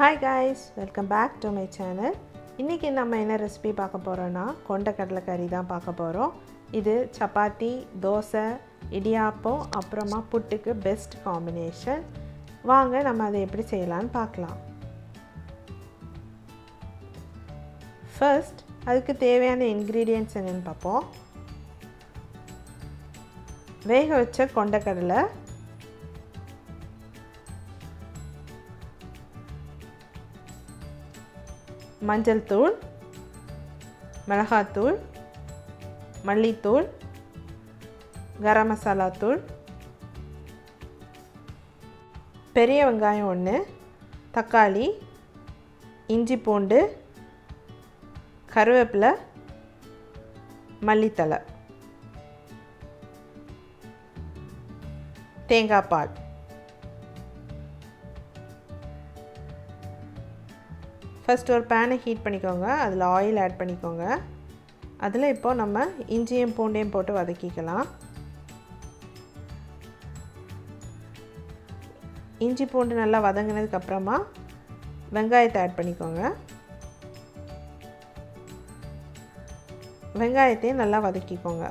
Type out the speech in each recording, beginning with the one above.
Hi guys, welcome back to my channel. இன்னைக்கு நம்ம என்ன ரெசிபி பார்க்க போறோம்னா கொண்டை கடலை கறி தான் பார்க்க போறோம். இது சப்பாத்தி, தோசை, இடியாப்பம் அப்புறமா புட்டுக்கு பெஸ்ட் காம்பினேஷன். வாங்க நம்ம அதை எப்படி செய்யலாம்னு பார்க்கலாம். ஃபர்ஸ்ட் அதுக்கு தேவையான இன்கிரிடியன்ட்ஸ் என்னன்னு பார்ப்போம். வேக வச்ச கொண்டை கடலை, மஞ்சள் தூள், மிளகாத்தூள், மல்லித்தூள், கரம் மசாலா தூள், பெரிய வெங்காயம் 1, தக்காளி, இஞ்சி பூண்டு, கருவேப்பிலை, மல்லித்தழை, தேங்காய் பால். ஃபர்ஸ்ட் ஒரு பேனை ஹீட் பண்ணிக்கோங்க. அதில் ஆயில் ஆட் பண்ணிக்கோங்க. அதில் இப்போ நம்ம இஞ்சியும் பூண்டையும் போட்டு வதக்கிக்கலாம். இஞ்சி பூண்டு நல்லா வதங்கினதுக்கப்புறமா வெங்காயத்தை ஆட் பண்ணிக்கோங்க. வெங்காயத்தையும் நல்லா வதக்கிக்கோங்க.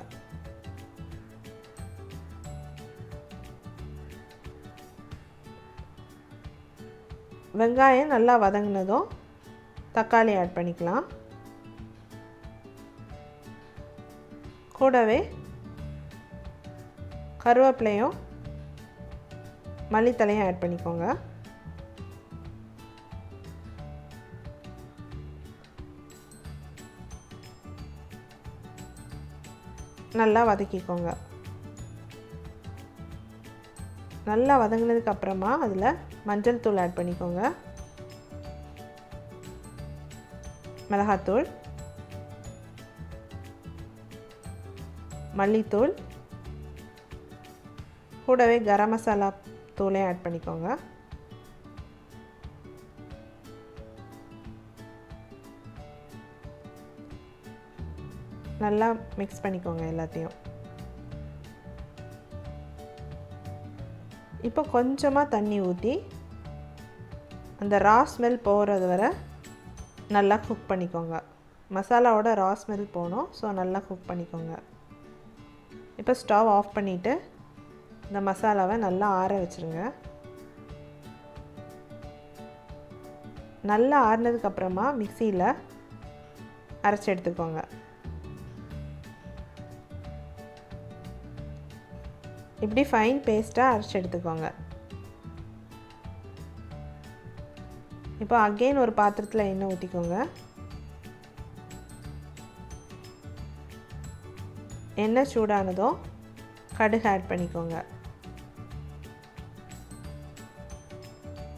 வெங்காயம் நல்லா வதங்கினதும் தக்காளி ஆட் பண்ணிக்கலாம். கூடவே கருவேப்பிலையும் மல்லித்தழையும் ஆட் பண்ணிக்கோங்க. நல்லா வதக்கிக்கோங்க. நல்லா வதங்கினதுக்கு அப்புறமா அதில் மஞ்சள் தூள் ஆட் பண்ணிக்கோங்க. மிளகாத்தூள், மல்லித்தூள், கூடவே கரம் மசாலா தூளையும் ஆட் பண்ணிக்கோங்க. நல்லா மிக்ஸ் பண்ணிக்கோங்க எல்லாத்தையும். இப்போ கொஞ்சமாக தண்ணி ஊற்றி அந்த ரா ஸ்மெல் போகிறது வரை நல்லா குக் பண்ணிக்கோங்க. மசாலாவோட ரா ஸ்மெல் போகணும். ஸோ நல்லா குக் பண்ணிக்கோங்க. இப்போ ஸ்டவ் ஆஃப் பண்ணிவிட்டு இந்த மசாலாவை நல்லா ஆற வச்சுருங்க. நல்லா ஆறினதுக்கப்புறமா மிக்சியில் அரைச்சி எடுத்துக்கோங்க. இப்படி ஃபைன் பேஸ்ட்டாக அரைச்சி எடுத்துக்கோங்க. இப்போ அகெயின் ஒரு பாத்திரத்தில் எண்ணெய் ஊற்றிக்கோங்க. எண்ணெய் சூடானதும் கடுகு ஆட் பண்ணிக்கோங்க.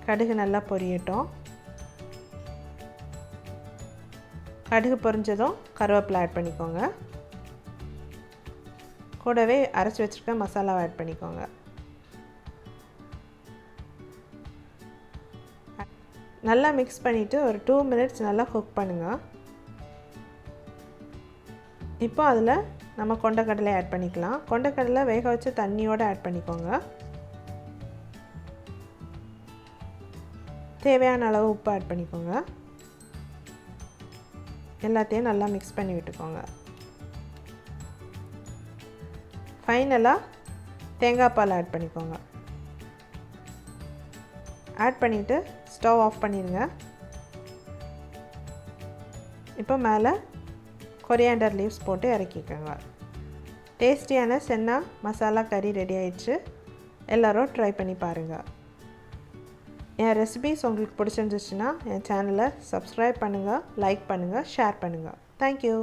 கடுகு நல்லா பொரியட்டும். கடுகு பொரிஞ்சதும் கருவேப்பிலை ஆட் பண்ணிக்கோங்க. கூடவே அரைச்சி வச்சுருக்க மசாலாவை ஆட் பண்ணிக்கோங்க. நல்லா மிக்ஸ் பண்ணிவிட்டு ஒரு 2 மினிட்ஸ் நல்லா குக் பண்ணுங்கள். இப்போ அதில் நம்ம கொண்டைக்கடலை ஆட் பண்ணிக்கலாம். கொண்டைக்கடலை வேக வச்ச தண்ணியோடு ஆட் பண்ணிக்கோங்க. தேவையான அளவு உப்பு ஆட் பண்ணிக்கோங்க. எல்லாத்தையும் நல்லா மிக்ஸ் பண்ணி விட்டுக்கோங்க. ஃபைனலாக தேங்காய் பால் ஆட் பண்ணிக்கோங்க. ஆட் பண்ணிவிட்டு ஸ்டவ் ஆஃப் பண்ணிடுங்க. இப்போ மேலே கொரியாண்டர் லீவ்ஸ் போட்டு இறக்கிக்கோங்க. டேஸ்டியான சென்னா மசாலா கறி ரெடி ஆயிடுச்சு. எல்லோரும் ட்ரை பண்ணி பாருங்கள். என் ரெசிபிஸ் உங்களுக்கு பிடிச்சிருந்துச்சுன்னா என் சேனலை சப்ஸ்கிரைப் பண்ணுங்கள், லைக் பண்ணுங்கள், ஷேர் பண்ணுங்கள். தேங்க்யூ.